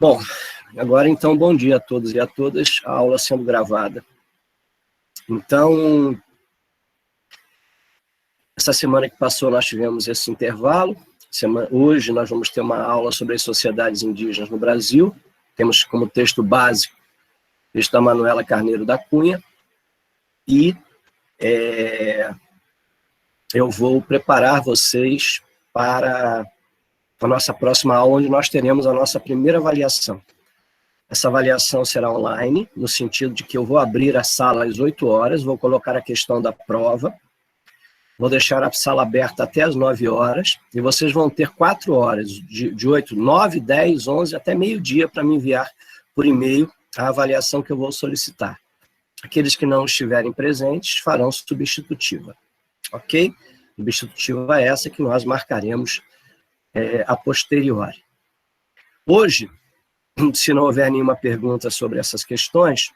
Bom, agora então, bom dia a todos e a todas, a aula sendo gravada. Então, essa semana que passou nós tivemos esse intervalo. Hoje nós vamos ter uma aula sobre as sociedades indígenas no Brasil. Temos como texto básico o texto da Manuela Carneiro da Cunha. E eu vou preparar vocês para a nossa próxima aula, onde nós teremos a nossa primeira avaliação. Essa avaliação será online, no sentido de que eu vou abrir a sala às 8 horas, vou colocar a questão da prova, vou deixar a sala aberta até às 9 horas, e vocês vão ter 4 horas, de 8, 9, 10, 11, até meio-dia, para me enviar por e-mail a avaliação que eu vou solicitar. Aqueles que não estiverem presentes farão substitutiva, ok? Substitutiva é essa que nós marcaremos a posteriori. Hoje, se não houver nenhuma pergunta sobre essas questões,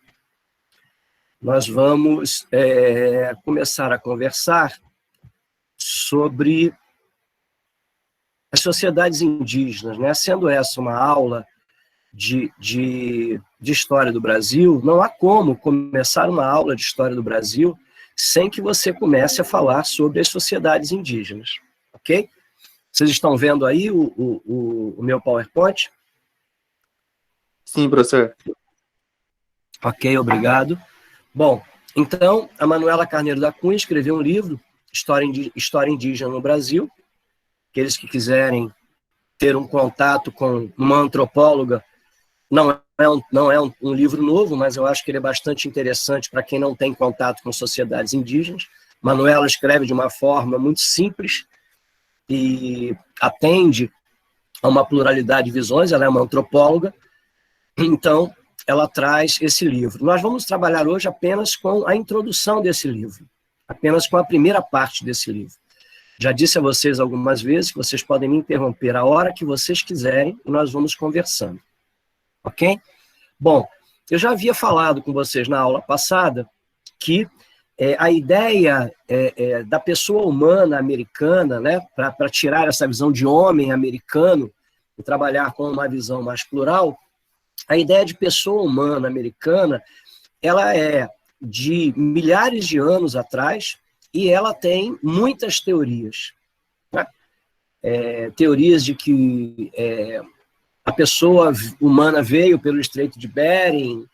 nós vamos começar a conversar sobre as sociedades indígenas, né? Sendo essa uma aula de História do Brasil, não há como começar uma aula de História do Brasil sem que você comece a falar sobre as sociedades indígenas, ok? Vocês estão vendo aí o meu PowerPoint? Sim, professor. Ok, obrigado. Bom, então, a Manuela Carneiro da Cunha escreveu um livro, História Indígena no Brasil. Aqueles que quiserem ter um contato com uma antropóloga, não é um livro novo, mas eu acho que ele é bastante interessante para quem não tem contato com sociedades indígenas. Manuela escreve de uma forma muito simples e atende a uma pluralidade de visões, ela é uma antropóloga. Então, ela traz esse livro. Nós vamos trabalhar hoje apenas com a introdução desse livro, apenas com a primeira parte desse livro. Já disse a vocês algumas vezes que vocês podem me interromper a hora que vocês quiserem e nós vamos conversando. Ok? Bom, eu já havia falado com vocês na aula passada que a ideia da pessoa humana americana, né, para tirar essa visão de homem americano e trabalhar com uma visão mais plural, a ideia de pessoa humana americana, ela é de milhares de anos atrás e ela tem muitas teorias. Né? Teorias de que a pessoa humana veio pelo Estreito de Bering,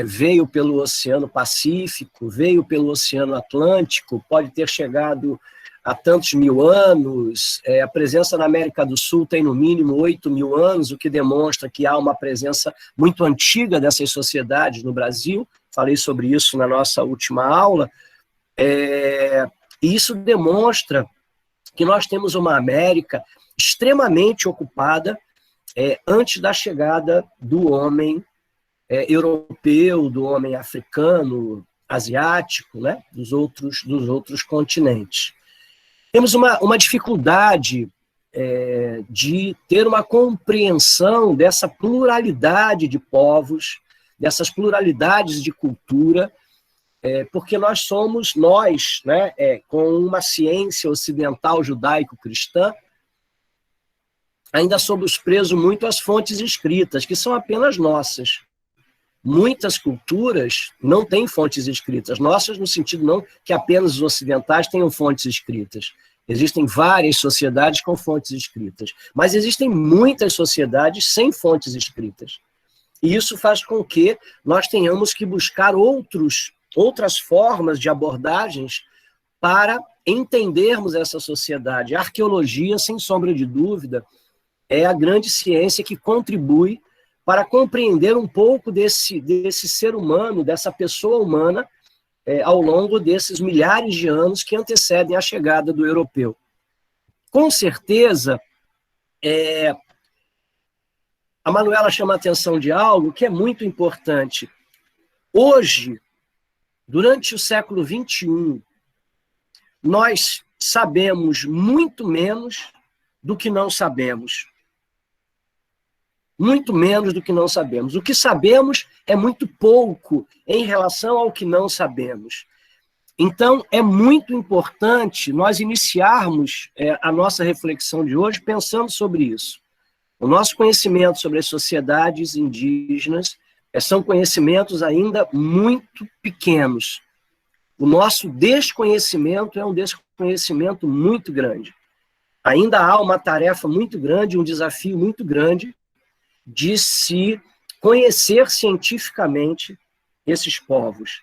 veio pelo Oceano Pacífico, veio pelo Oceano Atlântico, pode ter chegado há tantos mil anos, a presença na América do Sul tem no mínimo 8.000 anos, o que demonstra que há uma presença muito antiga dessas sociedades no Brasil. Falei sobre isso na nossa última aula. E isso demonstra que nós temos uma América extremamente ocupada antes da chegada do homem europeu, do homem africano, asiático, né, dos outros continentes. Temos uma dificuldade de ter uma compreensão dessa pluralidade de povos, dessas pluralidades de cultura, porque nós, né, com uma ciência ocidental judaico-cristã, ainda somos presos muito às fontes escritas, que são apenas nossas. Muitas culturas não têm fontes escritas, nossas no sentido não que apenas os ocidentais tenham fontes escritas. Existem várias sociedades com fontes escritas, mas existem muitas sociedades sem fontes escritas. E isso faz com que nós tenhamos que buscar outras formas de abordagens para entendermos essa sociedade. A arqueologia, sem sombra de dúvida, é a grande ciência que contribui para compreender um pouco desse ser humano, dessa pessoa humana, ao longo desses milhares de anos que antecedem a chegada do europeu. Com certeza, a Manuela chama a atenção de algo que é muito importante. Hoje, durante o século XXI, nós sabemos muito menos do que não sabemos. Muito menos do que não sabemos. O que sabemos é muito pouco em relação ao que não sabemos. Então, é muito importante nós iniciarmos a nossa reflexão de hoje pensando sobre isso. O nosso conhecimento sobre as sociedades indígenas são conhecimentos ainda muito pequenos. O nosso desconhecimento é um desconhecimento muito grande. Ainda há uma tarefa muito grande, um desafio muito grande de se conhecer cientificamente esses povos.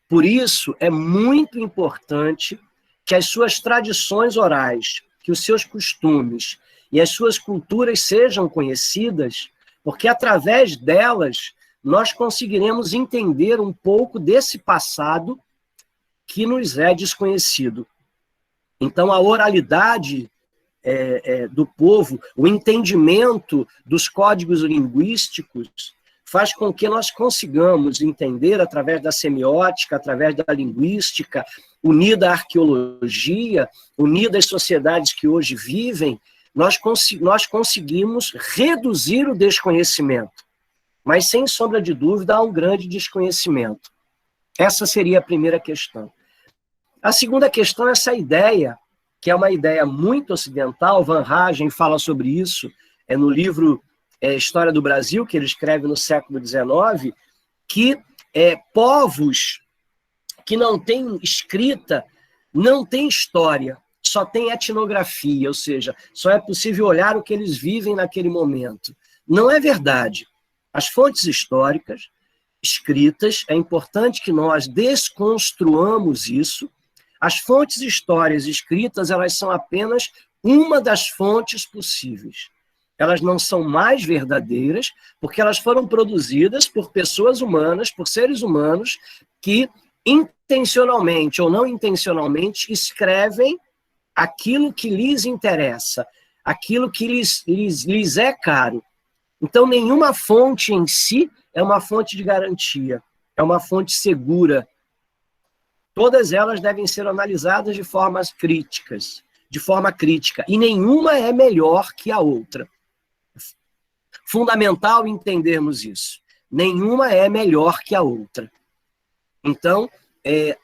Por isso, é muito importante que as suas tradições orais, que os seus costumes e as suas culturas sejam conhecidas, porque através delas nós conseguiremos entender um pouco desse passado que nos é desconhecido. Então, a oralidade do povo, o entendimento dos códigos linguísticos, faz com que nós consigamos entender, através da semiótica, através da linguística, unida à arqueologia, unida às sociedades que hoje vivem, nós conseguimos reduzir o desconhecimento. Mas, sem sombra de dúvida, há um grande desconhecimento. Essa seria a primeira questão. A segunda questão é essa ideia, que é uma ideia muito ocidental. Van Hagen fala sobre isso no livro História do Brasil, que ele escreve no século XIX, que povos que não têm escrita, não têm história, só tem etnografia, ou seja, só é possível olhar o que eles vivem naquele momento. Não é verdade. As fontes históricas escritas, é importante que nós desconstruamos isso. As fontes históricas escritas, elas são apenas uma das fontes possíveis. Elas não são mais verdadeiras, porque elas foram produzidas por pessoas humanas, por seres humanos, que intencionalmente ou não intencionalmente escrevem aquilo que lhes interessa, aquilo que lhes é caro. Então, nenhuma fonte em si é uma fonte de garantia, é uma fonte segura. Todas elas devem ser analisadas de forma crítica, e nenhuma é melhor que a outra. Fundamental entendermos isso. Nenhuma é melhor que a outra. Então,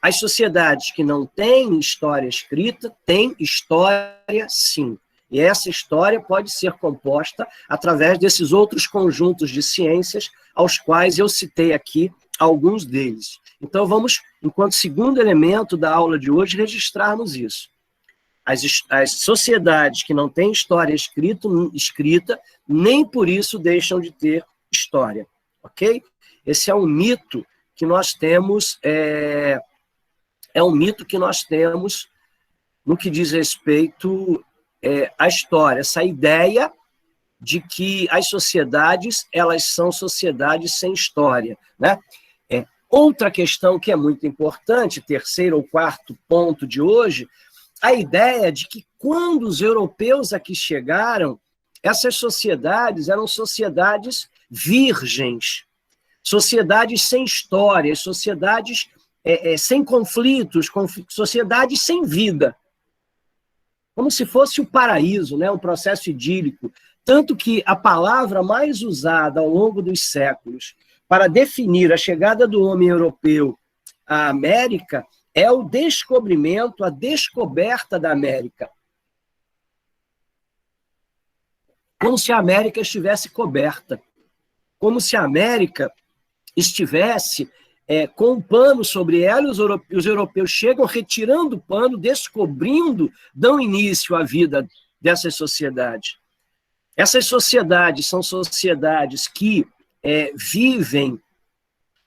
as sociedades que não têm história escrita, têm história sim. E essa história pode ser composta através desses outros conjuntos de ciências, aos quais eu citei aqui alguns deles. Então, vamos, enquanto segundo elemento da aula de hoje, registrarmos isso. As sociedades que não têm história escrita, nem por isso deixam de ter história, ok? Esse é um mito que nós temos, um mito que nós temos no que diz respeito à história, essa ideia de que as sociedades, elas são sociedades sem história, né? Outra questão que é muito importante, terceiro ou quarto ponto de hoje, a ideia de que quando os europeus aqui chegaram, essas sociedades eram sociedades virgens, sociedades sem história, sociedades sem conflitos, sociedades sem vida. Como se fosse o paraíso, né? Um processo idílico. Tanto que a palavra mais usada ao longo dos séculos para definir a chegada do homem europeu à América é o descobrimento, a descoberta da América. Como se a América estivesse coberta. Como se a América estivesse com um pano sobre ela, os europeus chegam retirando o pano, descobrindo, dão início à vida dessas sociedades. Essas sociedades são sociedades que vivem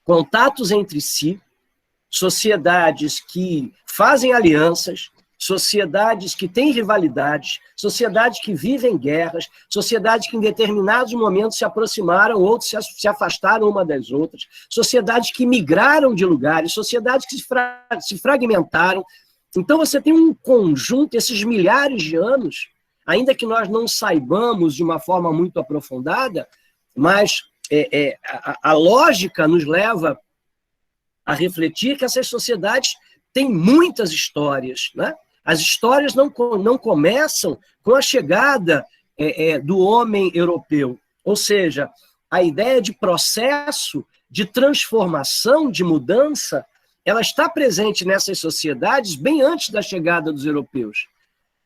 contatos entre si, sociedades que fazem alianças, sociedades que têm rivalidades, sociedades que vivem guerras, sociedades que em determinados momentos se aproximaram, outros se afastaram uma das outras, sociedades que migraram de lugares, sociedades que se fragmentaram. Então você tem um conjunto, esses milhares de anos, ainda que nós não saibamos de uma forma muito aprofundada, mas a lógica nos leva a refletir que essas sociedades têm muitas histórias, né? As histórias não começam com a chegada do homem europeu. Ou seja, a ideia de processo, de transformação, de mudança, ela está presente nessas sociedades bem antes da chegada dos europeus.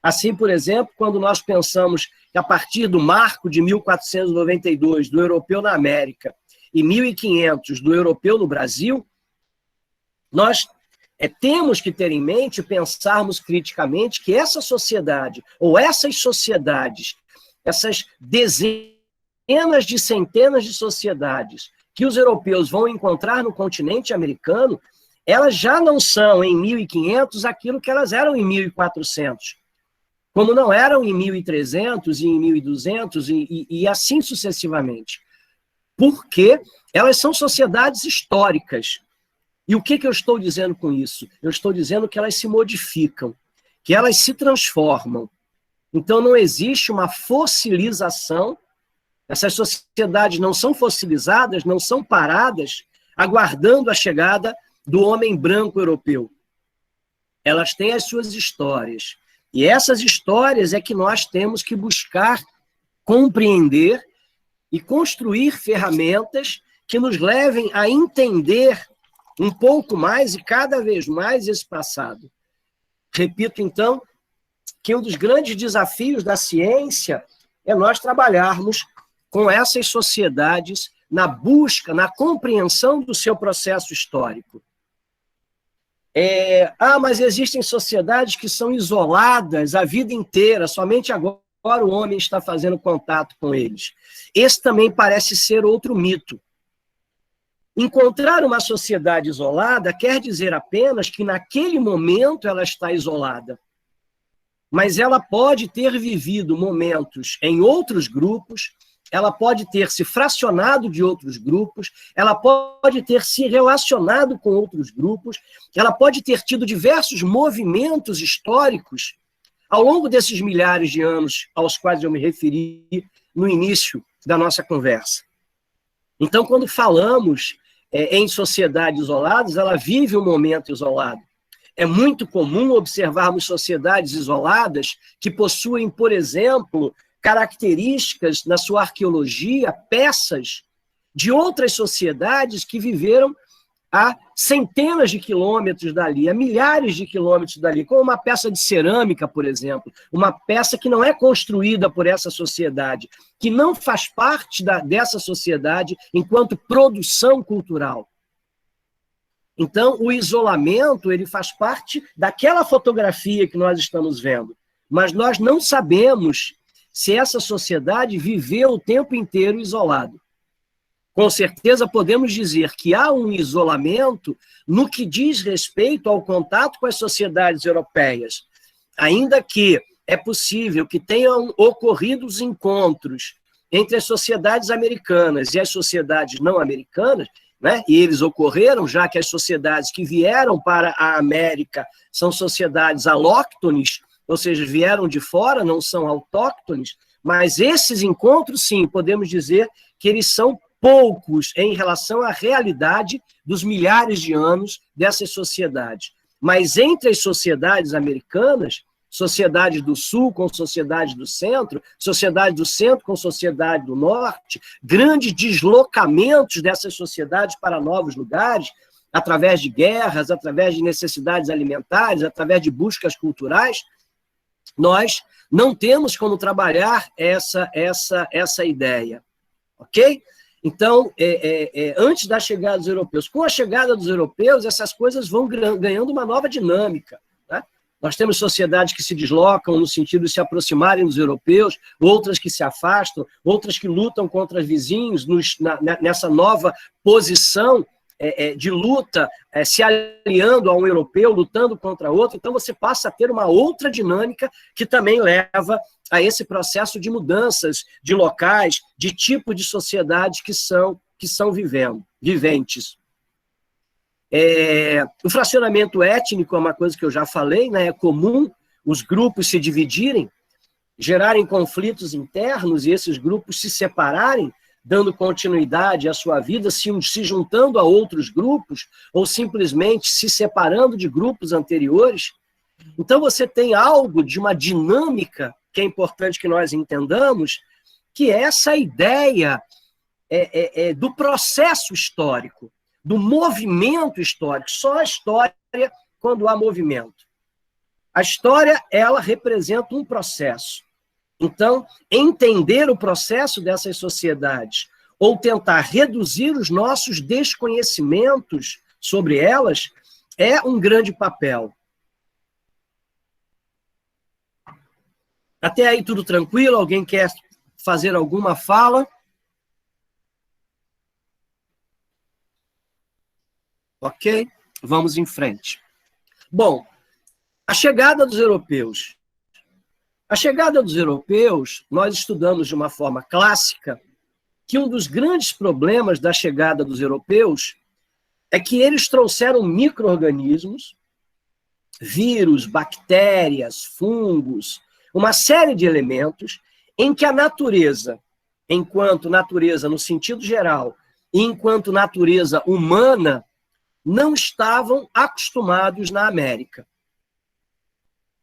Assim, por exemplo, quando nós pensamos que a partir do marco de 1492 do europeu na América e 1500 do europeu no Brasil, nós temos que ter em mente, pensarmos criticamente que essa sociedade, ou essas sociedades, essas dezenas de centenas de sociedades que os europeus vão encontrar no continente americano, elas já não são em 1500 aquilo que elas eram em 1400, como não eram em 1300 e em 1200 e assim sucessivamente. Porque elas são sociedades históricas. E o que eu estou dizendo com isso? Eu estou dizendo que elas se modificam, que elas se transformam. Então não existe uma fossilização. Essas sociedades não são fossilizadas, não são paradas, aguardando a chegada do homem branco europeu. Elas têm as suas histórias. E essas histórias é que nós temos que buscar compreender e construir ferramentas que nos levem a entender um pouco mais e cada vez mais esse passado. Repito, então, que um dos grandes desafios da ciência é nós trabalharmos com essas sociedades na busca, na compreensão do seu processo histórico. Mas existem sociedades que são isoladas a vida inteira, somente agora o homem está fazendo contato com eles. Esse também parece ser outro mito. Encontrar uma sociedade isolada quer dizer apenas que naquele momento ela está isolada. Mas ela pode ter vivido momentos em outros grupos, ela pode ter se fracionado de outros grupos, ela pode ter se relacionado com outros grupos, ela pode ter tido diversos movimentos históricos ao longo desses milhares de anos aos quais eu me referi no início da nossa conversa. Então, quando falamos em sociedades isoladas, ela vive um momento isolado. É muito comum observarmos sociedades isoladas que possuem, por exemplo, características na sua arqueologia, peças de outras sociedades que viveram a centenas de quilômetros dali, a milhares de quilômetros dali, como uma peça de cerâmica, por exemplo, uma peça que não é construída por essa sociedade, que não faz parte dessa sociedade enquanto produção cultural. Então, o isolamento, ele faz parte daquela fotografia que nós estamos vendo, mas nós não sabemos se essa sociedade viveu o tempo inteiro isolado. Com certeza podemos dizer que há um isolamento no que diz respeito ao contato com as sociedades europeias, ainda que é possível que tenham ocorrido os encontros entre as sociedades americanas e as sociedades não americanas, né? E eles ocorreram, já que as sociedades que vieram para a América são sociedades alóctones, ou seja, vieram de fora, não são autóctones, mas esses encontros, sim, podemos dizer que eles são poucos em relação à realidade dos milhares de anos dessas sociedades. Mas entre as sociedades americanas, sociedade do Sul com sociedade do Centro com sociedade do Norte, grandes deslocamentos dessas sociedades para novos lugares, através de guerras, através de necessidades alimentares, através de buscas culturais, nós não temos como trabalhar essa ideia, ok? Então, antes da chegada dos europeus, com a chegada dos europeus, essas coisas vão ganhando uma nova dinâmica, né? Nós temos sociedades que se deslocam no sentido de se aproximarem dos europeus, outras que se afastam, outras que lutam contra vizinhos nessa nova posição de luta, se aliando a um europeu, lutando contra outro. Então você passa a ter uma outra dinâmica que também leva a esse processo de mudanças de locais, de tipo de sociedade que são viventes. O fracionamento étnico é uma coisa que eu já falei, né? É comum os grupos se dividirem, gerarem conflitos internos e esses grupos se separarem, dando continuidade à sua vida, se juntando a outros grupos, ou simplesmente se separando de grupos anteriores. Então você tem algo de uma dinâmica que é importante que nós entendamos, que é essa ideia do processo histórico, do movimento histórico. Só a história quando há movimento. A história, ela representa um processo. Então, entender o processo dessas sociedades ou tentar reduzir os nossos desconhecimentos sobre elas é um grande papel. Até aí tudo tranquilo? Alguém quer fazer alguma fala? Ok? Vamos em frente. Bom, a chegada dos europeus. A chegada dos europeus, nós estudamos de uma forma clássica que um dos grandes problemas da chegada dos europeus é que eles trouxeram micro-organismos, vírus, bactérias, fungos, uma série de elementos em que a natureza, enquanto natureza no sentido geral, e enquanto natureza humana, não estavam acostumados na América.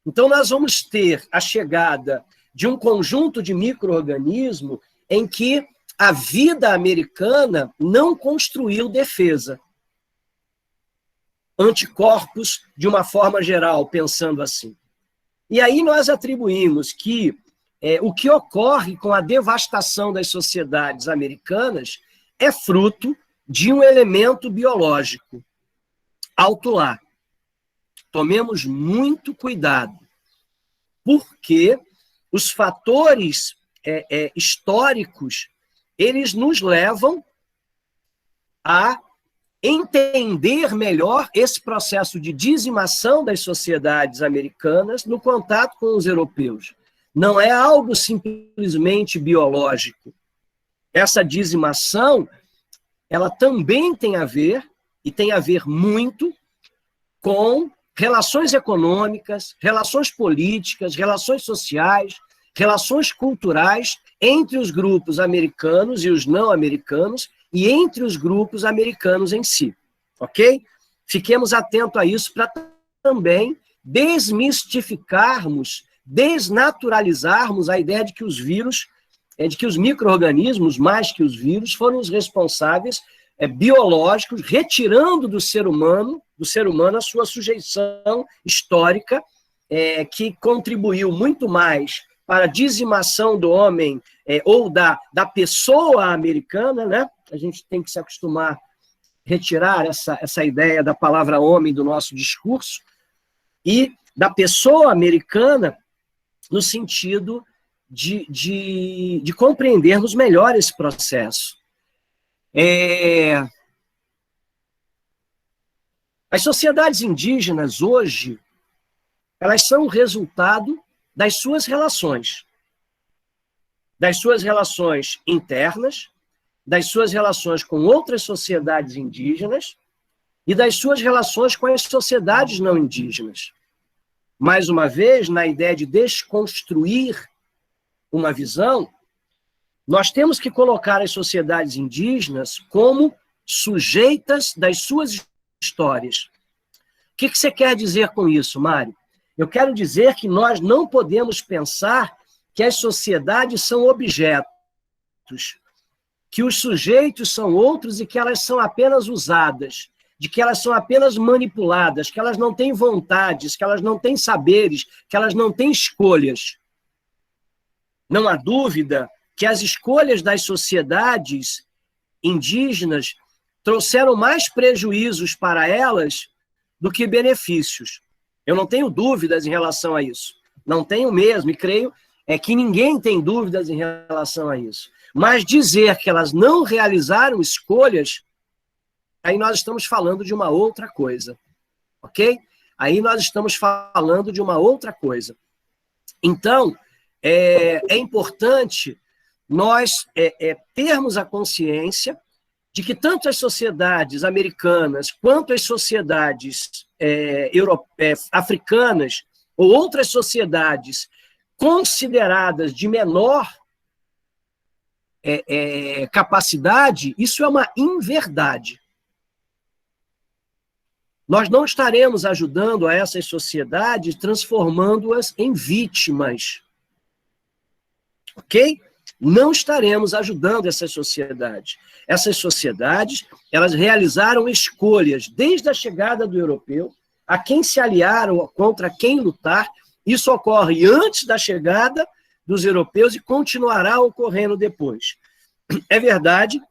Então, nós vamos ter a chegada de um conjunto de micro-organismos em que a vida americana não construiu defesa. Anticorpos, de uma forma geral, pensando assim. E aí nós atribuímos que o que ocorre com a devastação das sociedades americanas é fruto de um elemento biológico. Alto lá. Tomemos muito cuidado, porque os fatores históricos, eles nos levam a entender melhor esse processo de dizimação das sociedades americanas no contato com os europeus. Não é algo simplesmente biológico. Essa dizimação, ela também tem a ver, e tem a ver muito, com relações econômicas, relações políticas, relações sociais, relações culturais entre os grupos americanos e os não americanos, e entre os grupos americanos em si, ok? Fiquemos atentos a isso para também desmistificarmos, desnaturalizarmos a ideia de que os vírus, de que os micro-organismos, mais que os vírus, foram os responsáveis biológicos, retirando do ser humano a sua sujeição histórica, que contribuiu muito mais para a dizimação do homem ou da pessoa americana, né? A gente tem que se acostumar a retirar essa ideia da palavra homem do nosso discurso, e da pessoa americana no sentido de compreendermos melhor esse processo. As sociedades indígenas hoje, elas são o resultado das suas relações internas, das suas relações com outras sociedades indígenas e das suas relações com as sociedades não indígenas. Mais uma vez, na ideia de desconstruir uma visão, nós temos que colocar as sociedades indígenas como sujeitas das suas histórias. O que você quer dizer com isso, Mário? Eu quero dizer que nós não podemos pensar que as sociedades são objetos, que os sujeitos são outros e que elas são apenas usadas, de que elas são apenas manipuladas, que elas não têm vontades, que elas não têm saberes, que elas não têm escolhas. Não há dúvida que as escolhas das sociedades indígenas trouxeram mais prejuízos para elas do que benefícios. Eu não tenho dúvidas em relação a isso. Não tenho mesmo, e creio que ninguém tem dúvidas em relação a isso. Mas dizer que elas não realizaram escolhas, aí nós estamos falando de uma outra coisa, ok? Aí nós estamos falando de uma outra coisa. Então, é importante nós termos a consciência de que tanto as sociedades americanas quanto as sociedades africanas ou outras sociedades consideradas de menor capacidade, isso é uma inverdade. Nós não estaremos ajudando a essas sociedades, transformando-as em vítimas. Ok? Não estaremos ajudando essas sociedades. Essas sociedades, elas realizaram escolhas desde a chegada do europeu, a quem se aliar ou contra quem lutar. Isso ocorre antes da chegada dos europeus e continuará ocorrendo depois. É verdade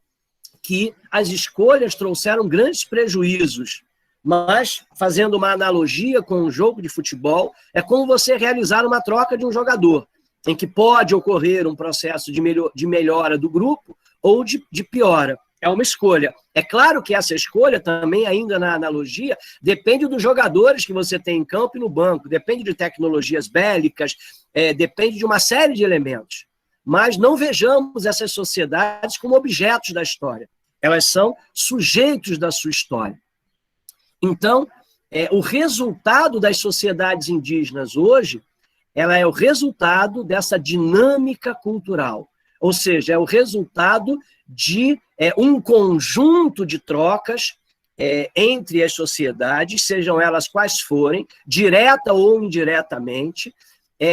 que as escolhas trouxeram grandes prejuízos, mas, fazendo uma analogia com um jogo de futebol, é como você realizar uma troca de um jogador, em que pode ocorrer um processo de melhora do grupo ou de piora. É uma escolha. É claro que essa escolha também, ainda na analogia, depende dos jogadores que você tem em campo e no banco, depende de tecnologias bélicas, depende de uma série de elementos. Mas não vejamos essas sociedades como objetos da história. Elas são sujeitos da sua história. Então, o resultado das sociedades indígenas hoje, ela é o resultado dessa dinâmica cultural. Ou seja, é o resultado de um conjunto de trocas entre as sociedades, sejam elas quais forem, direta ou indiretamente,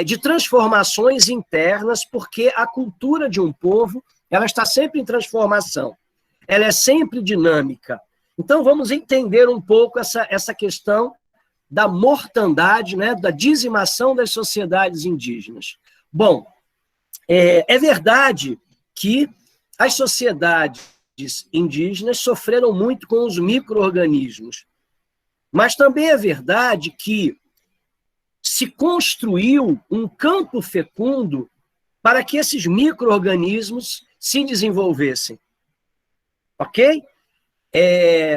de transformações internas, porque a cultura de um povo ela está sempre em transformação, ela é sempre dinâmica. Então, vamos entender um pouco essa questão da mortandade, né, da dizimação das sociedades indígenas. Bom, é verdade que as sociedades indígenas sofreram muito com os micro-organismos, mas também é verdade que se construiu um campo fecundo para que esses micro-organismos se desenvolvessem. Ok?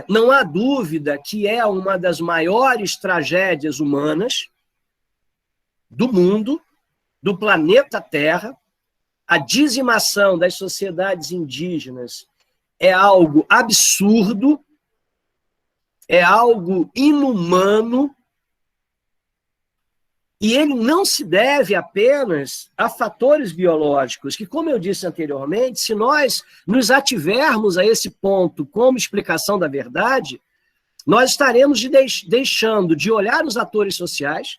Não há dúvida que é uma das maiores tragédias humanas do mundo, do planeta Terra. A dizimação das sociedades indígenas é algo absurdo, é algo inumano, e ele não se deve apenas a fatores biológicos, que, como eu disse anteriormente, se nós nos ativermos a esse ponto como explicação da verdade, nós estaremos deixando de olhar os atores sociais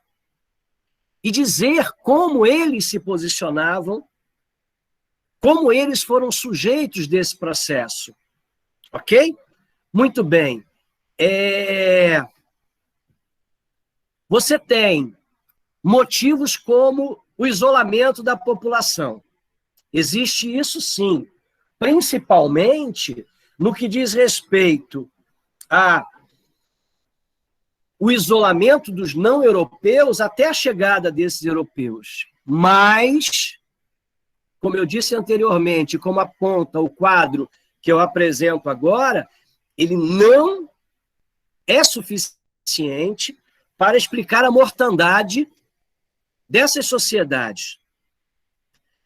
e dizer como eles se posicionavam, como eles foram sujeitos desse processo. Ok? Muito bem. Você tem motivos como o isolamento da população. Existe isso, sim, principalmente no que diz respeito ao isolamento dos não-europeus até a chegada desses europeus. Mas, como eu disse anteriormente, como aponta o quadro que eu apresento agora, ele não é suficiente para explicar a mortandade dessas sociedades.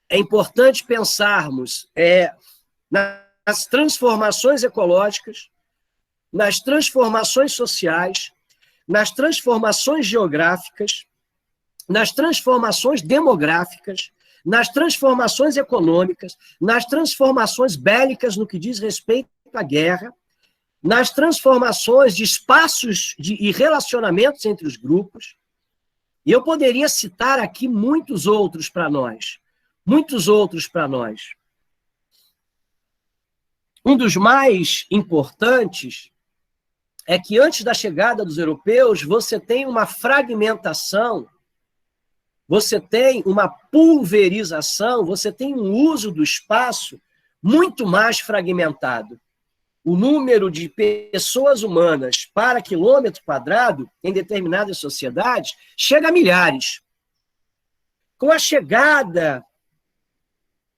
É importante pensarmos nas transformações ecológicas, nas transformações sociais, nas transformações geográficas, nas transformações demográficas, nas transformações econômicas, nas transformações bélicas no que diz respeito à guerra, nas transformações de espaços e relacionamentos entre os grupos. E eu poderia citar aqui muitos outros para nós. Muitos outros para nós. Um dos mais importantes é que antes da chegada dos europeus, você tem uma fragmentação, você tem uma pulverização, você tem um uso do espaço muito mais fragmentado. O número de pessoas humanas para quilômetro quadrado em determinadas sociedades chega a milhares. Com a chegada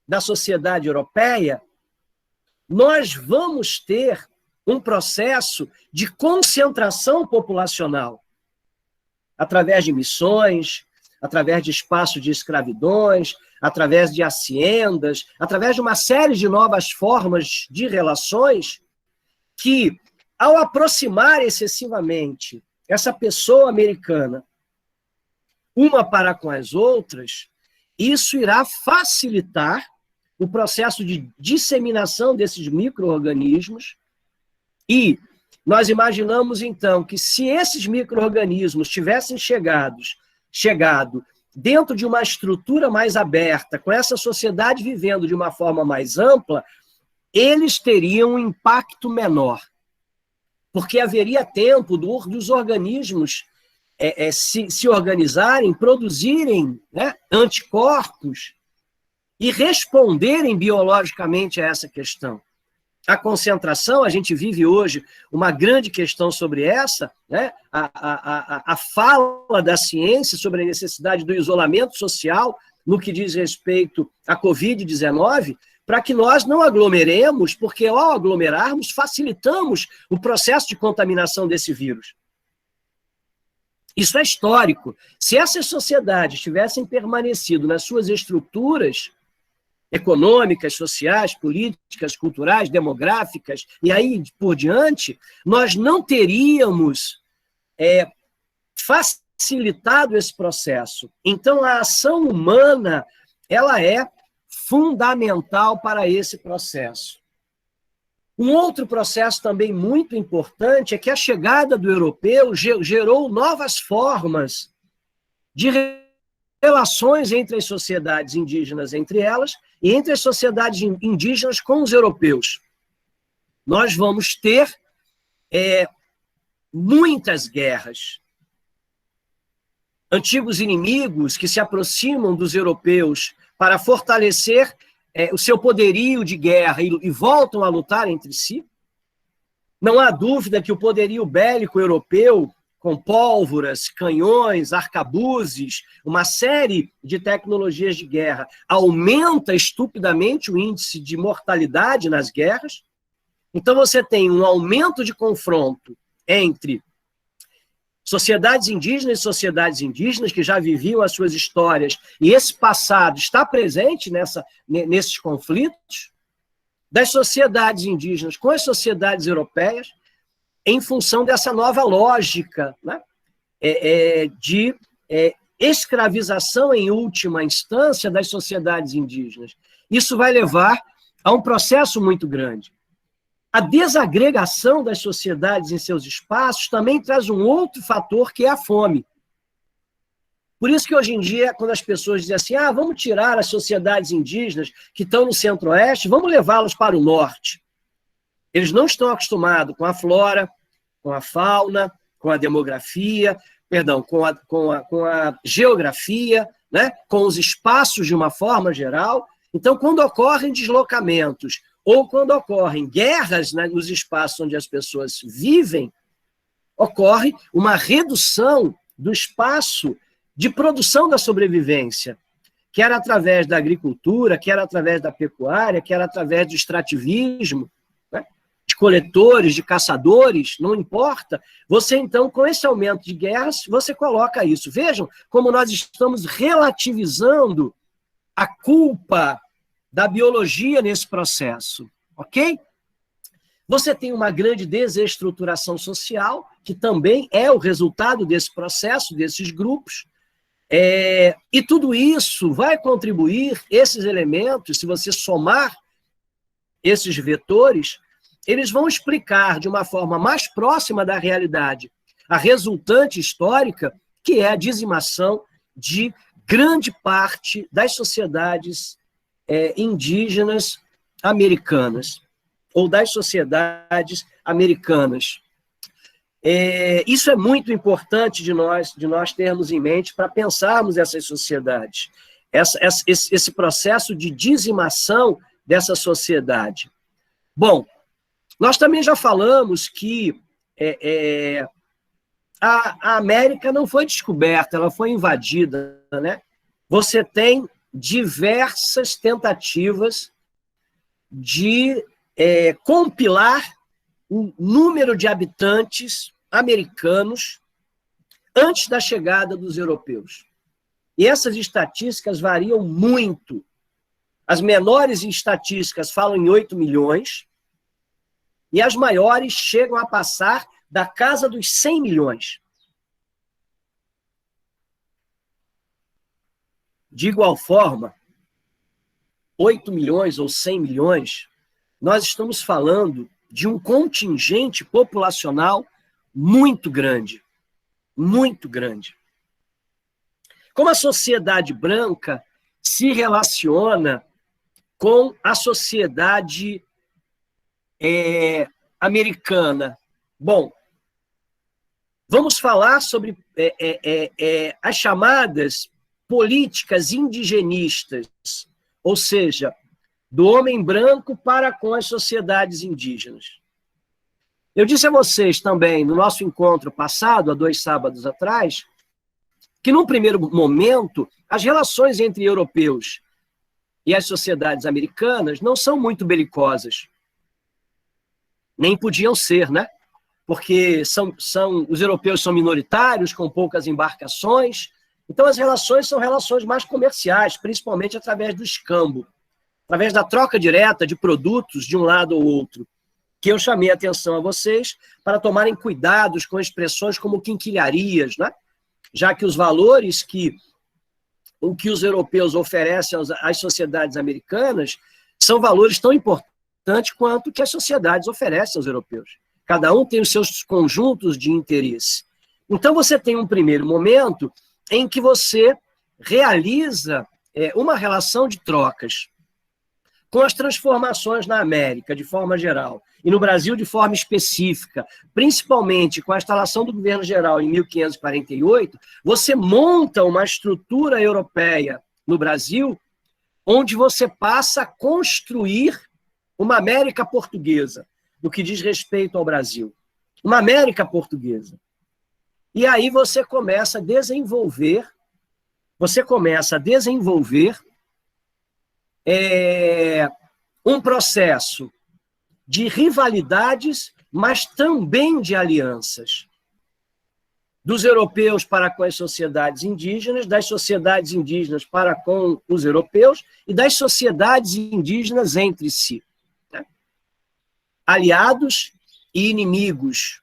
da sociedade europeia, nós vamos ter um processo de concentração populacional através de missões, através de espaços de escravidões, através de haciendas, através de uma série de novas formas de relações que, ao aproximar excessivamente essa pessoa americana uma para com as outras, isso irá facilitar o processo de disseminação desses micro-organismos e nós imaginamos, então, que se esses micro-organismos tivessem chegado dentro de uma estrutura mais aberta, com essa sociedade vivendo de uma forma mais ampla, eles teriam um impacto menor, porque haveria tempo dos organismos se organizarem, produzirem, né, anticorpos e responderem biologicamente a essa questão. A concentração, a gente vive hoje uma grande questão sobre essa, né? A fala da ciência sobre a necessidade do isolamento social no que diz respeito à Covid-19, para que nós não aglomeremos, porque ao aglomerarmos, facilitamos o processo de contaminação desse vírus. Isso é histórico. Se essas sociedades tivessem permanecido nas suas estruturas econômicas, sociais, políticas, culturais, demográficas, e aí por diante, nós não teríamos facilitado esse processo. Então, a ação humana, ela é fundamental para esse processo. Um outro processo também muito importante é que a chegada do europeu gerou novas formas de relações entre as sociedades indígenas entre elas e entre as sociedades indígenas com os europeus. Nós vamos ter muitas guerras. Antigos inimigos que se aproximam dos europeus para fortalecer o seu poderio de guerra e voltam a lutar entre si. Não há dúvida que o poderio bélico europeu, com pólvoras, canhões, arcabuzes, uma série de tecnologias de guerra, aumenta estupidamente o índice de mortalidade nas guerras. Então, você tem um aumento de confronto entre sociedades indígenas e sociedades indígenas que já viviam as suas histórias, e esse passado está presente nesses conflitos, das sociedades indígenas com as sociedades europeias, em função dessa nova lógica, né, de escravização em última instância das sociedades indígenas. Isso vai levar a um processo muito grande. A desagregação das sociedades em seus espaços também traz um outro fator, que é a fome. Por isso que hoje em dia, quando as pessoas dizem assim, vamos tirar as sociedades indígenas que estão no centro-oeste, vamos levá-las para o norte. Eles não estão acostumados com a flora, com a fauna, com a demografia, perdão, com a geografia, né, com os espaços de uma forma geral. Então, quando ocorrem deslocamentos ou quando ocorrem guerras, né, nos espaços onde as pessoas vivem, ocorre uma redução do espaço de produção da sobrevivência, quer através da agricultura, quer através da pecuária, quer através do extrativismo, né, de coletores, de caçadores, não importa. Você, então, com esse aumento de guerras, você coloca isso. Vejam como nós estamos relativizando a culpa da biologia nesse processo, ok? Você tem uma grande desestruturação social, que também é o resultado desse processo, desses grupos, e tudo isso vai contribuir, esses elementos, se você somar esses vetores, eles vão explicar de uma forma mais próxima da realidade a resultante histórica, que é a dizimação de grande parte das sociedades indígenas americanas, ou das sociedades americanas. Isso é muito importante de nós termos em mente para pensarmos essas sociedades, esse processo de dizimação dessa sociedade. Bom, nós também já falamos que a América não foi descoberta, ela foi invadida, né? Você tem diversas tentativas de compilar o número de habitantes americanos antes da chegada dos europeus. E essas estatísticas variam muito. As menores estatísticas falam em 8 milhões, e as maiores chegam a passar da casa dos 100 milhões. De igual forma, 8 milhões ou 100 milhões, nós estamos falando de um contingente populacional muito grande, muito grande. Como a sociedade branca se relaciona com a sociedade americana? Bom, Vamos falar sobre as chamadas políticas indigenistas, ou seja, do homem branco para com as sociedades indígenas. Eu disse a vocês também, no nosso encontro passado, há 2 sábados atrás, que num primeiro momento, as relações entre europeus e as sociedades americanas não são muito belicosas. Nem podiam ser, né? Porque os europeus são minoritários, com poucas embarcações. Então, as relações são relações mais comerciais, principalmente através do escambo, através da troca direta de produtos de um lado ou outro, que eu chamei a atenção a vocês para tomarem cuidados com expressões como quinquilharias, né? Já que os valores que os europeus oferecem às sociedades americanas são valores tão importantes quanto que as sociedades oferecem aos europeus. Cada um tem os seus conjuntos de interesse. Então, você tem um primeiro momento em que você realiza uma relação de trocas com as transformações na América, de forma geral, e no Brasil de forma específica, principalmente com a instalação do governo geral em 1548, você monta uma estrutura europeia no Brasil, onde você passa a construir uma América portuguesa, no que diz respeito ao Brasil. Uma América portuguesa. E aí você começa a desenvolver um processo de rivalidades, mas também de alianças. Dos europeus para com as sociedades indígenas, das sociedades indígenas para com os europeus e das sociedades indígenas entre si. Né? Aliados e inimigos.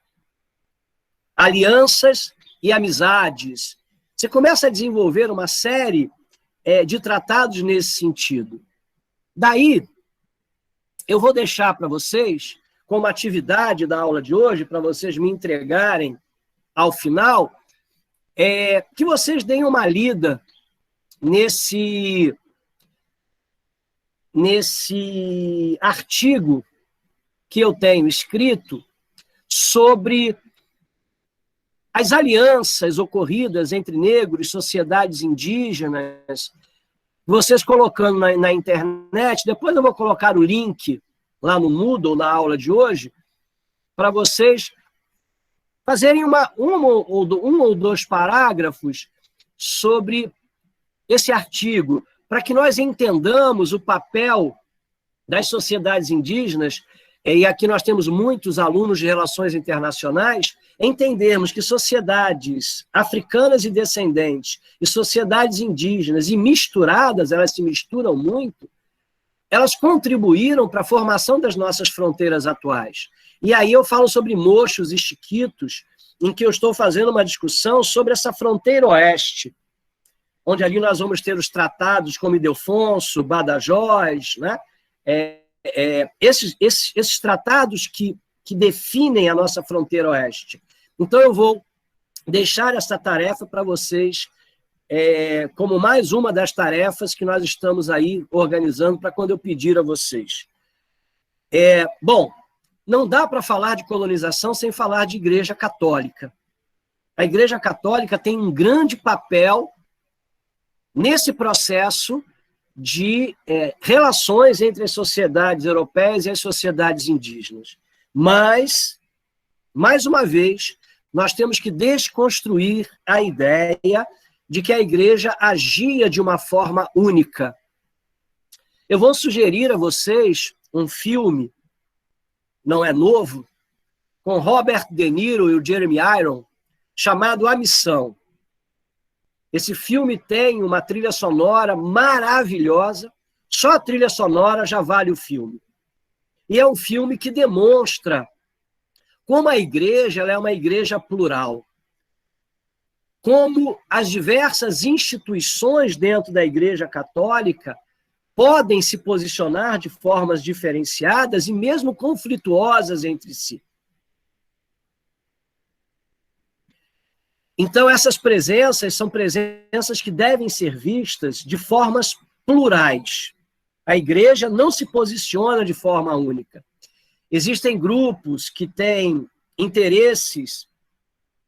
Alianças e amizades. Você começa a desenvolver uma série de tratados nesse sentido. Daí, eu vou deixar para vocês, como atividade da aula de hoje, para vocês me entregarem ao final, que vocês deem uma lida nesse artigo que eu tenho escrito sobre as alianças ocorridas entre negros e sociedades indígenas. Vocês colocando na internet, depois eu vou colocar o link lá no Moodle, na aula de hoje, para vocês fazerem um ou dois parágrafos sobre esse artigo, para que nós entendamos o papel das sociedades indígenas, e aqui nós temos muitos alunos de relações internacionais, entendermos que sociedades africanas e descendentes e sociedades indígenas, e misturadas, elas se misturam muito, elas contribuíram para a formação das nossas fronteiras atuais. E aí eu falo sobre mochos e chiquitos, em que eu estou fazendo uma discussão sobre essa fronteira oeste, onde ali nós vamos ter os tratados como Ildefonso, Badajoz, né? Esses tratados que definem a nossa fronteira oeste. Então, eu vou deixar essa tarefa para vocês, como mais uma das tarefas que nós estamos aí organizando para quando eu pedir a vocês. Bom, não dá para falar de colonização sem falar de Igreja Católica. A Igreja Católica tem um grande papel nesse processo de relações entre as sociedades europeias e as sociedades indígenas. Mas, mais uma vez, nós temos que desconstruir a ideia de que a Igreja agia de uma forma única. Eu vou sugerir a vocês um filme, não é novo, com Robert De Niro e o Jeremy Irons, chamado A Missão. Esse filme tem uma trilha sonora maravilhosa, só a trilha sonora já vale o filme. E é um filme que demonstra como a igreja ela é uma igreja plural, como as diversas instituições dentro da Igreja Católica podem se posicionar de formas diferenciadas e mesmo conflituosas entre si. Então, essas presenças são presenças que devem ser vistas de formas plurais. A igreja não se posiciona de forma única. Existem grupos que têm interesses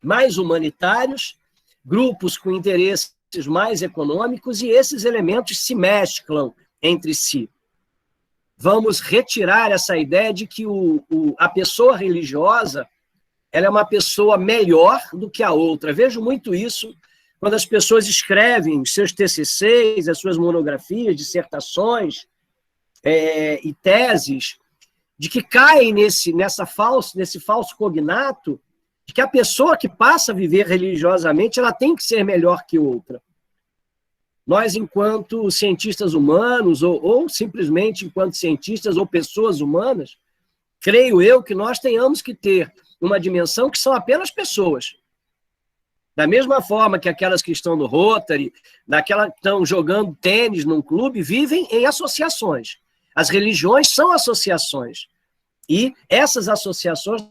mais humanitários, grupos com interesses mais econômicos, e esses elementos se mesclam entre si. Vamos retirar essa ideia de que a pessoa religiosa ela é uma pessoa melhor do que a outra. Vejo muito isso quando as pessoas escrevem seus TCCs, as suas monografias, dissertações e teses, de que caem nesse falso cognato de que a pessoa que passa a viver religiosamente ela tem que ser melhor que outra. Nós, enquanto cientistas humanos, ou simplesmente enquanto cientistas ou pessoas humanas, creio eu que nós tenhamos que ter uma dimensão que são apenas pessoas. Da mesma forma que aquelas que estão no Rotary, daquelas que estão jogando tênis num clube, vivem em associações. As religiões são associações. E essas associações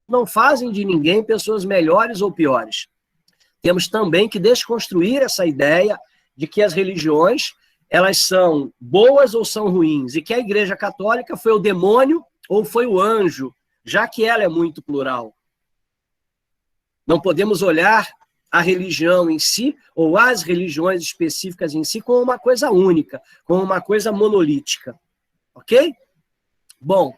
não fazem de ninguém pessoas melhores ou piores. Temos também que desconstruir essa ideia de que as religiões elas são boas ou são ruins, e que a Igreja Católica foi o demônio ou foi o anjo, já que ela é muito plural. Não podemos olhar a religião em si, ou as religiões específicas em si, como uma coisa única, como uma coisa monolítica. Ok? Bom,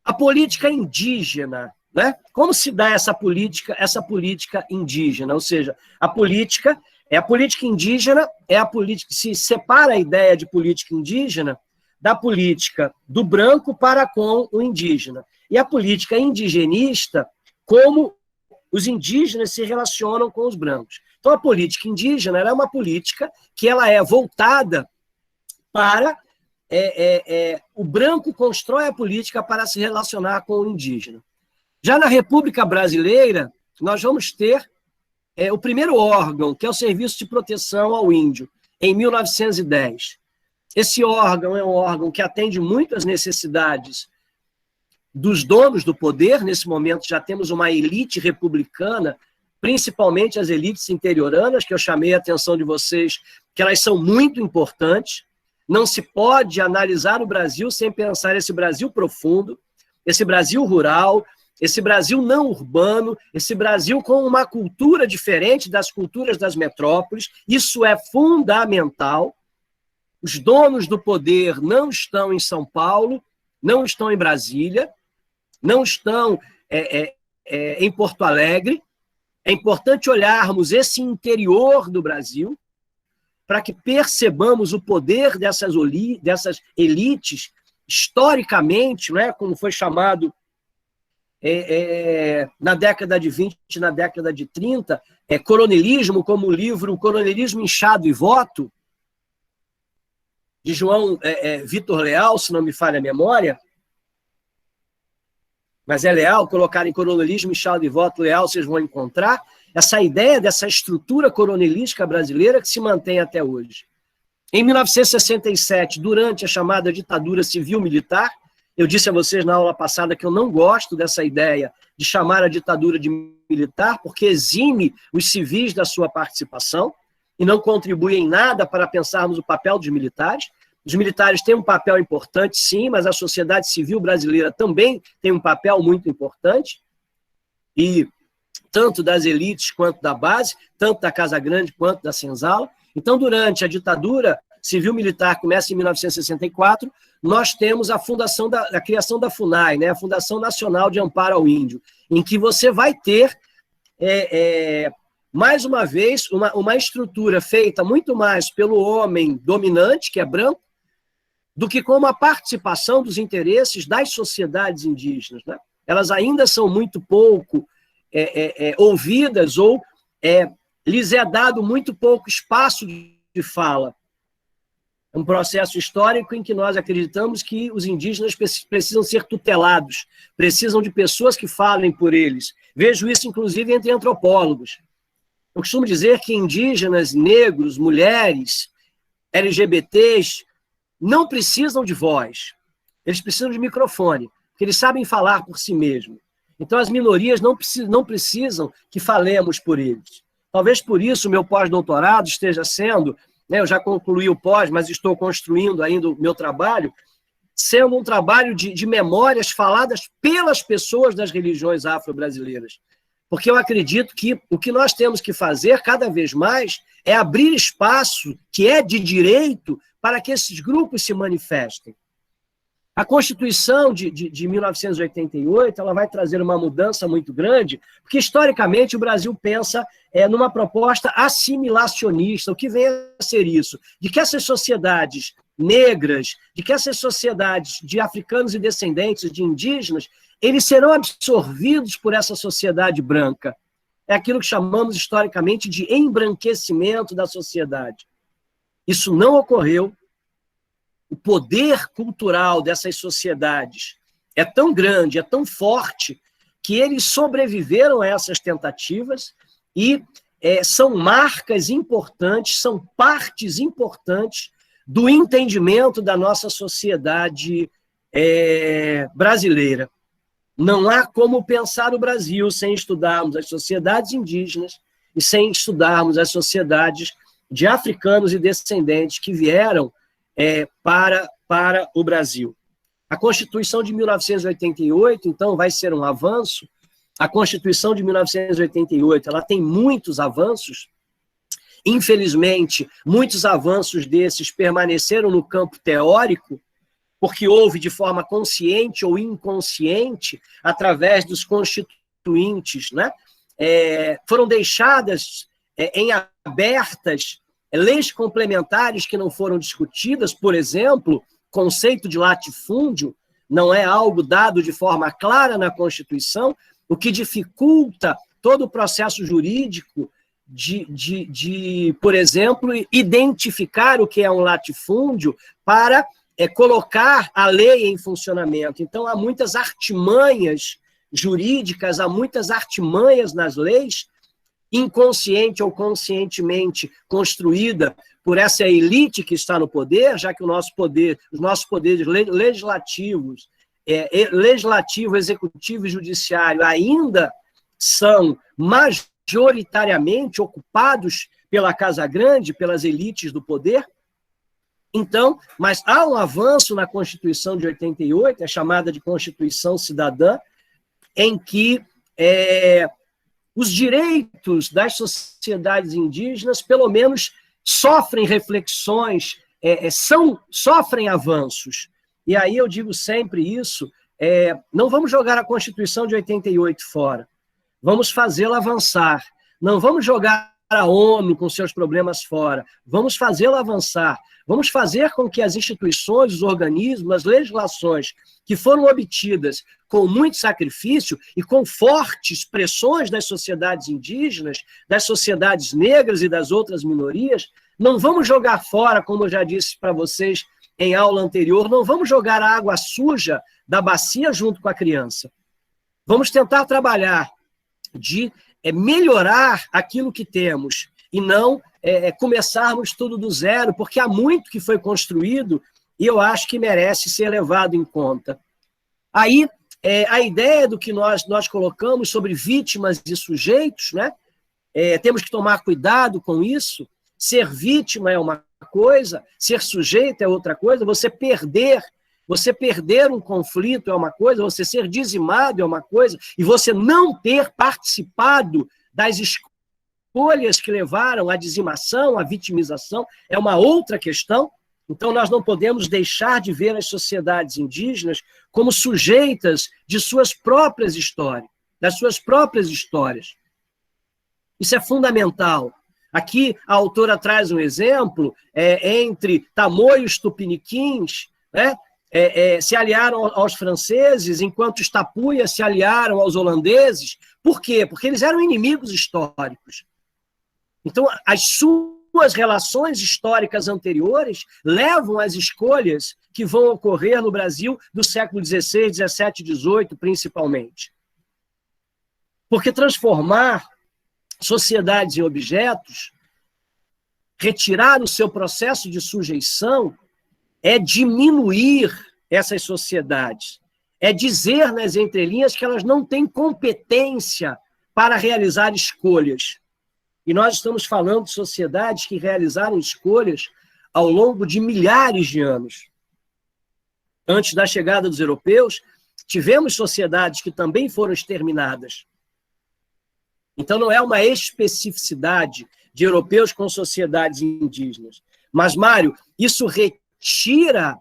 a política indígena, né? Como se dá essa política indígena? Ou seja, a política indígena, é a política que se separa a ideia de política indígena da política do branco para com o indígena. E a política indigenista, como os indígenas se relacionam com os brancos. Então, a política indígena ela é uma política que ela é voltada para... o branco constrói a política para se relacionar com o indígena. Já na República Brasileira, nós vamos ter o primeiro órgão, que é o Serviço de Proteção ao Índio, em 1910. Esse órgão é um órgão que atende muito às necessidades dos donos do poder. Nesse momento já temos uma elite republicana, principalmente as elites interioranas, que eu chamei a atenção de vocês, que elas são muito importantes. Não se pode analisar o Brasil sem pensar esse Brasil profundo, esse Brasil rural, esse Brasil não urbano, esse Brasil com uma cultura diferente das culturas das metrópoles. Isso é fundamental. Os donos do poder não estão em São Paulo, não estão em Brasília, não estão em Porto Alegre. É importante olharmos esse interior do Brasil para que percebamos o poder dessas elites, historicamente, né, como foi chamado na década de 20, na década de 30, coronelismo, como o livro Coronelismo, Inchado e Voto, de João Vitor Leal, se não me falha a memória, mas é Leal, colocarem coronelismo, Inchado e Voto, Leal, vocês vão encontrar essa ideia dessa estrutura coronelística brasileira que se mantém até hoje. Em 1967, durante a chamada ditadura civil-militar, eu disse a vocês na aula passada que eu não gosto dessa ideia de chamar a ditadura de militar, porque exime os civis da sua participação e não contribui em nada para pensarmos o papel dos militares. Os militares têm um papel importante, sim, mas a sociedade civil brasileira também tem um papel muito importante, e tanto das elites quanto da base, tanto da Casa Grande quanto da Senzala. Então, durante a ditadura civil-militar, começa em 1964, nós temos a fundação a criação da FUNAI, né, a Fundação Nacional de Amparo ao Índio, em que você vai ter, mais uma vez, uma estrutura feita muito mais pelo homem dominante, que é branco, do que com a participação dos interesses das sociedades indígenas, né? Elas ainda são muito pouco ouvidas, ou lhes é dado muito pouco espaço de fala. É um processo histórico em que nós acreditamos que os indígenas precisam ser tutelados, precisam de pessoas que falem por eles. Vejo isso, inclusive, entre antropólogos. Eu costumo dizer que indígenas, negros, mulheres, LGBTs, não precisam de voz. Eles precisam de microfone, porque eles sabem falar por si mesmos. Então, as minorias não precisam que falemos por eles. Talvez por isso o meu pós-doutorado esteja sendo, né, eu já concluí o pós, mas estou construindo ainda o meu trabalho, sendo um trabalho de memórias faladas pelas pessoas das religiões afro-brasileiras. Porque eu acredito que o que nós temos que fazer cada vez mais é abrir espaço que é de direito para que esses grupos se manifestem. A Constituição de 1988 ela vai trazer uma mudança muito grande, porque, historicamente, o Brasil pensa numa proposta assimilacionista. O que vem a ser isso? De que essas sociedades negras, de que essas sociedades de africanos e descendentes, de indígenas, eles serão absorvidos por essa sociedade branca. É aquilo que chamamos, historicamente, de embranquecimento da sociedade. Isso não ocorreu. O poder cultural dessas sociedades é tão grande, é tão forte, que eles sobreviveram a essas tentativas e são marcas importantes, são partes importantes do entendimento da nossa sociedade brasileira. Não há como pensar o Brasil sem estudarmos as sociedades indígenas e sem estudarmos as sociedades de africanos e descendentes que vieram para o Brasil. A Constituição de 1988, então, vai ser um avanço. A Constituição de 1988 ela tem muitos avanços. Infelizmente, muitos avanços desses permaneceram no campo teórico, porque houve de forma consciente ou inconsciente, através dos constituintes, né? Foram deixadas em abertas leis complementares que não foram discutidas. Por exemplo, conceito de latifúndio não é algo dado de forma clara na Constituição, o que dificulta todo o processo jurídico por exemplo, identificar o que é um latifúndio para colocar a lei em funcionamento. Então, há muitas artimanhas jurídicas, há muitas artimanhas nas leis, inconsciente ou conscientemente construída por essa elite que está no poder, já que os nossos poderes legislativos, legislativo, executivo e judiciário ainda são majoritariamente ocupados pela Casa Grande, pelas elites do poder. Então, mas há um avanço na Constituição de 88, é chamada de Constituição Cidadã, em que os direitos das sociedades indígenas, pelo menos, sofrem reflexões, sofrem avanços. E aí eu digo sempre isso, não vamos jogar a Constituição de 88 fora, vamos fazê-la avançar. Não vamos jogar a ONU com seus problemas fora, vamos fazê-la avançar. Vamos fazer com que as instituições, os organismos, as legislações que foram obtidas com muito sacrifício e com fortes pressões das sociedades indígenas, das sociedades negras e das outras minorias, não vamos jogar fora, como eu já disse para vocês em aula anterior, não vamos jogar a água suja da bacia junto com a criança. Vamos tentar trabalhar de melhorar aquilo que temos e não começarmos tudo do zero, porque há muito que foi construído e eu acho que merece ser levado em conta. Aí, a ideia do que nós colocamos sobre vítimas e sujeitos, né? Temos que tomar cuidado com isso. Ser vítima é uma coisa, ser sujeito é outra coisa, você perder um conflito é uma coisa, você ser dizimado é uma coisa, e você não ter participado das escolhas que levaram à dizimação, à vitimização, é uma outra questão. Então, nós não podemos deixar de ver as sociedades indígenas como sujeitas de suas próprias histórias, das suas próprias histórias. Isso é fundamental. Aqui, a autora traz um exemplo entre tamoios tupiniquins, né? Se aliaram aos franceses, enquanto os tapuias se aliaram aos holandeses. Por quê? Porque eles eram inimigos históricos. Então, as suas relações históricas anteriores levam às escolhas que vão ocorrer no Brasil do século XVI, XVII, XVIII, principalmente. Porque transformar sociedades em objetos, retirar o seu processo de sujeição, é diminuir essas sociedades, é dizer nas entrelinhas que elas não têm competência para realizar escolhas. E nós estamos falando de sociedades que realizaram escolhas ao longo de milhares de anos. antes da chegada dos europeus, tivemos sociedades que também foram exterminadas. Então, não é uma especificidade de europeus com sociedades indígenas. Mas, Mário, isso retira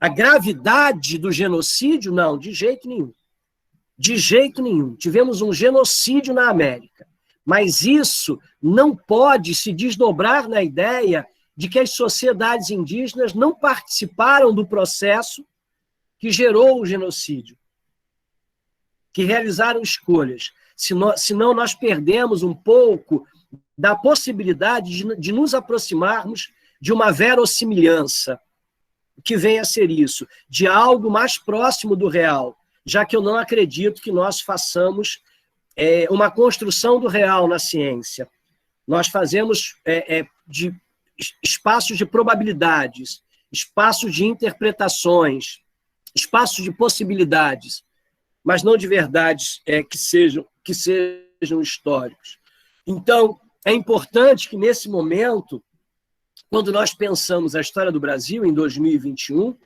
a gravidade do genocídio? Não, de jeito nenhum. De jeito nenhum. Tivemos um genocídio na América. Mas isso não pode se desdobrar na ideia de que as sociedades indígenas não participaram do processo que gerou o genocídio, que realizaram escolhas. Senão nós perdemos um pouco da possibilidade de nos aproximarmos de uma verossimilhança. O que vem a ser isso? De algo mais próximo do real, já que eu não acredito que nós façamos uma construção do real na ciência. Nós fazemos de espaços de probabilidades, espaços de interpretações, espaços de possibilidades, mas não de verdades que sejam históricos. Então, é importante que, nesse momento, quando nós pensamos a história do Brasil em 2021,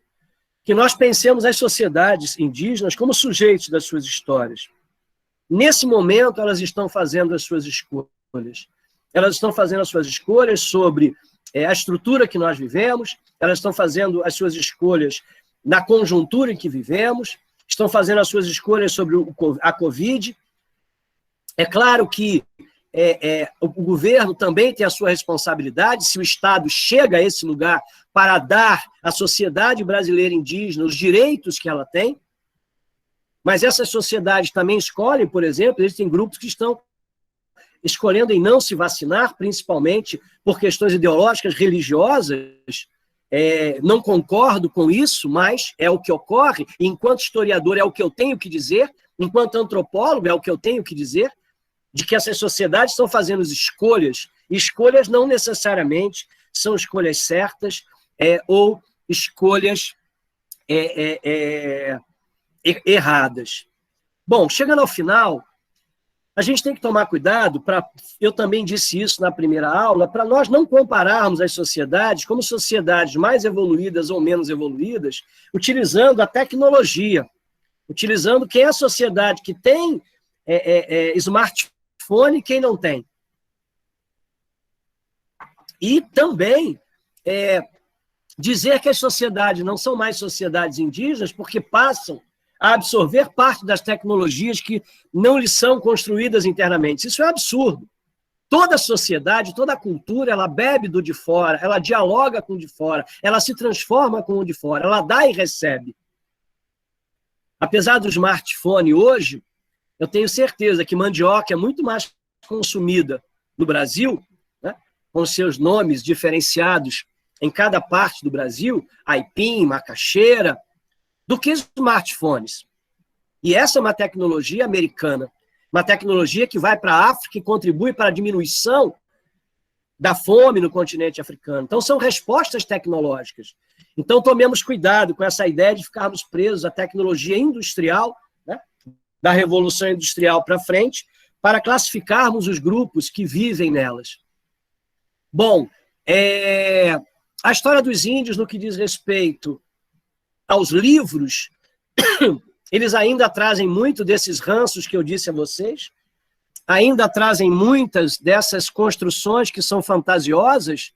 que nós pensemos as sociedades indígenas como sujeitos das suas histórias. Nesse momento, elas estão fazendo as suas escolhas. Elas estão fazendo as suas escolhas sobre a estrutura que nós vivemos, elas estão fazendo as suas escolhas na conjuntura em que vivemos, estão fazendo as suas escolhas sobre a Covid. É claro que o governo também tem a sua responsabilidade, se o Estado chega a esse lugar para dar à sociedade brasileira indígena os direitos que ela tem, mas essas sociedades também escolhem, por exemplo, existem grupos que estão escolhendo em não se vacinar, principalmente por questões ideológicas, religiosas. Não concordo com isso, mas é o que ocorre. Enquanto historiador, é o que eu tenho que dizer. Enquanto antropólogo, é o que eu tenho que dizer, de que essas sociedades estão fazendo escolhas. E escolhas não necessariamente são escolhas certas ou escolhas erradas. Bom, chegando ao final, a gente tem que tomar cuidado, eu também disse isso na primeira aula, para nós não compararmos as sociedades como sociedades mais evoluídas ou menos evoluídas, utilizando a tecnologia, utilizando quem é a sociedade que tem smartphone e quem não tem. E também dizer que as sociedades não são mais sociedades indígenas porque passam a absorver parte das tecnologias que não lhes são construídas internamente. Isso é um absurdo. Toda sociedade, toda cultura, ela bebe do de fora, ela dialoga com o de fora, ela se transforma com o de fora, ela dá e recebe. Apesar do smartphone hoje, eu tenho certeza que mandioca é muito mais consumida no Brasil, né, com seus nomes diferenciados em cada parte do Brasil, aipim, macaxeira, do que smartphones. E essa é uma tecnologia americana, uma tecnologia que vai para a África e contribui para a diminuição da fome no continente africano. Então, são respostas tecnológicas. Então, tomemos cuidado com essa ideia de ficarmos presos à tecnologia industrial, né, da Revolução Industrial para frente, para classificarmos os grupos que vivem nelas. Bom, a história dos índios, no que diz respeito aos livros, eles ainda trazem muito desses ranços que eu disse a vocês, ainda trazem muitas dessas construções que são fantasiosas,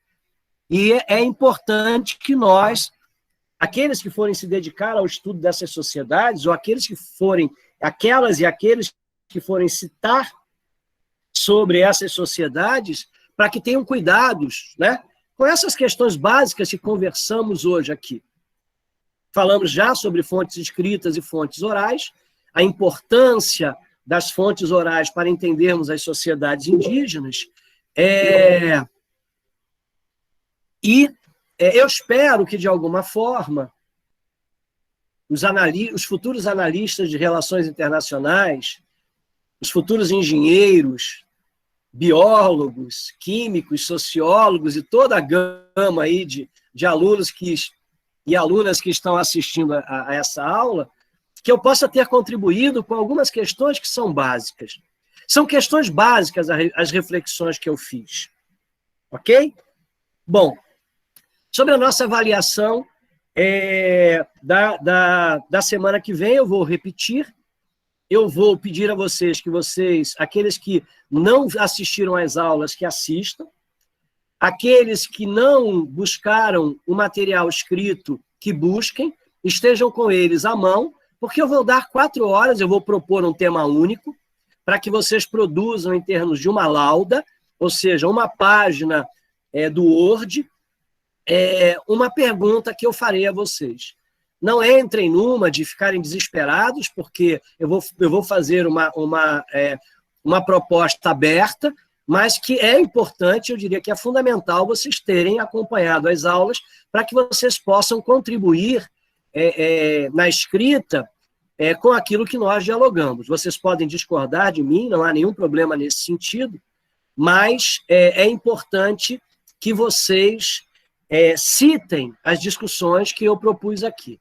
e é importante que nós, aqueles que forem se dedicar ao estudo dessas sociedades, ou aqueles que forem citar sobre essas sociedades, para que tenham cuidados, né, com essas questões básicas que conversamos hoje aqui. Falamos já sobre fontes escritas e fontes orais, a importância das fontes orais para entendermos as sociedades indígenas. Eu espero que, de alguma forma, os futuros analistas de relações internacionais, os futuros engenheiros, biólogos, químicos, sociólogos e toda a gama aí de alunos e alunas que estão assistindo a essa aula, que eu possa ter contribuído com algumas questões que são básicas. São questões básicas as reflexões que eu fiz. Ok? Bom, Sobre a nossa avaliação da semana que vem, eu vou repetir. Eu vou pedir a vocês que aqueles que não assistiram às aulas, que assistam. Aqueles que não buscaram o material escrito, que busquem, estejam com eles à mão, porque eu vou dar 4 horas, eu vou propor um tema único, para que vocês produzam em termos de uma lauda, ou seja, uma página do Word, uma pergunta que eu farei a vocês. Não entrem numa de ficarem desesperados, porque eu vou fazer uma proposta aberta, mas que é importante, eu diria que é fundamental vocês terem acompanhado as aulas para que vocês possam contribuir na escrita com aquilo que nós dialogamos. Vocês podem discordar de mim, não há nenhum problema nesse sentido, mas é importante que vocês citem as discussões que eu propus aqui.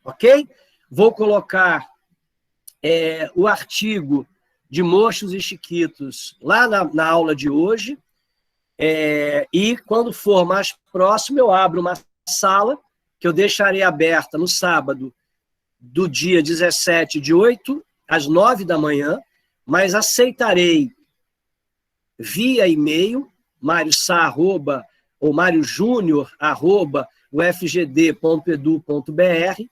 Ok? Vou colocar o artigo de Mochos e Chiquitos lá na aula de hoje, e quando for mais próximo, eu abro uma sala que eu deixarei aberta no sábado do dia 17, de 8 às 9 da manhã, mas aceitarei via e-mail, mariojunior@ufgd.edu.br,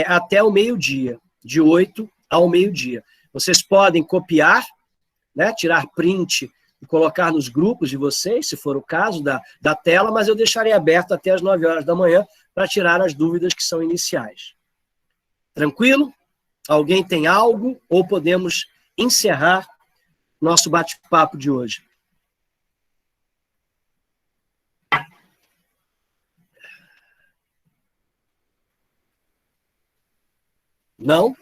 até o meio-dia, de 8 ao meio-dia. Vocês podem copiar, né, tirar print e colocar nos grupos de vocês, se for o caso, da tela, mas eu deixarei aberto até as 9 horas da manhã para tirar as dúvidas que são iniciais. Tranquilo? Alguém tem algo? Ou podemos encerrar nosso bate-papo de hoje? Não?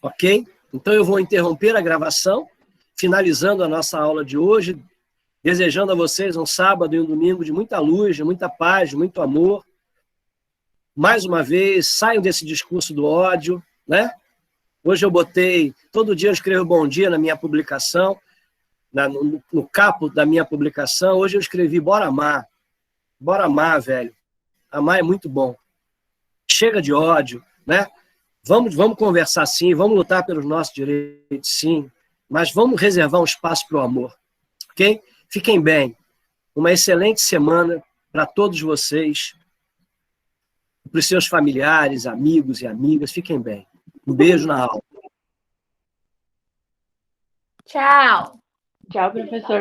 Ok? Então eu vou interromper a gravação, finalizando a nossa aula de hoje, desejando a vocês um sábado e um domingo de muita luz, de muita paz, de muito amor. Mais uma vez, saiam desse discurso do ódio, né? Hoje eu botei, todo dia eu escrevo bom dia na minha publicação, no capo da minha publicação. Hoje eu escrevi bora amar. Bora amar, velho. Amar é muito bom. Chega de ódio, né? Vamos conversar sim, vamos lutar pelos nossos direitos sim, mas vamos reservar um espaço para o amor, ok? Fiquem bem. Uma excelente semana para todos vocês, para os seus familiares, amigos e amigas. Fiquem bem. Um beijo na aula. Tchau. Tchau, professor.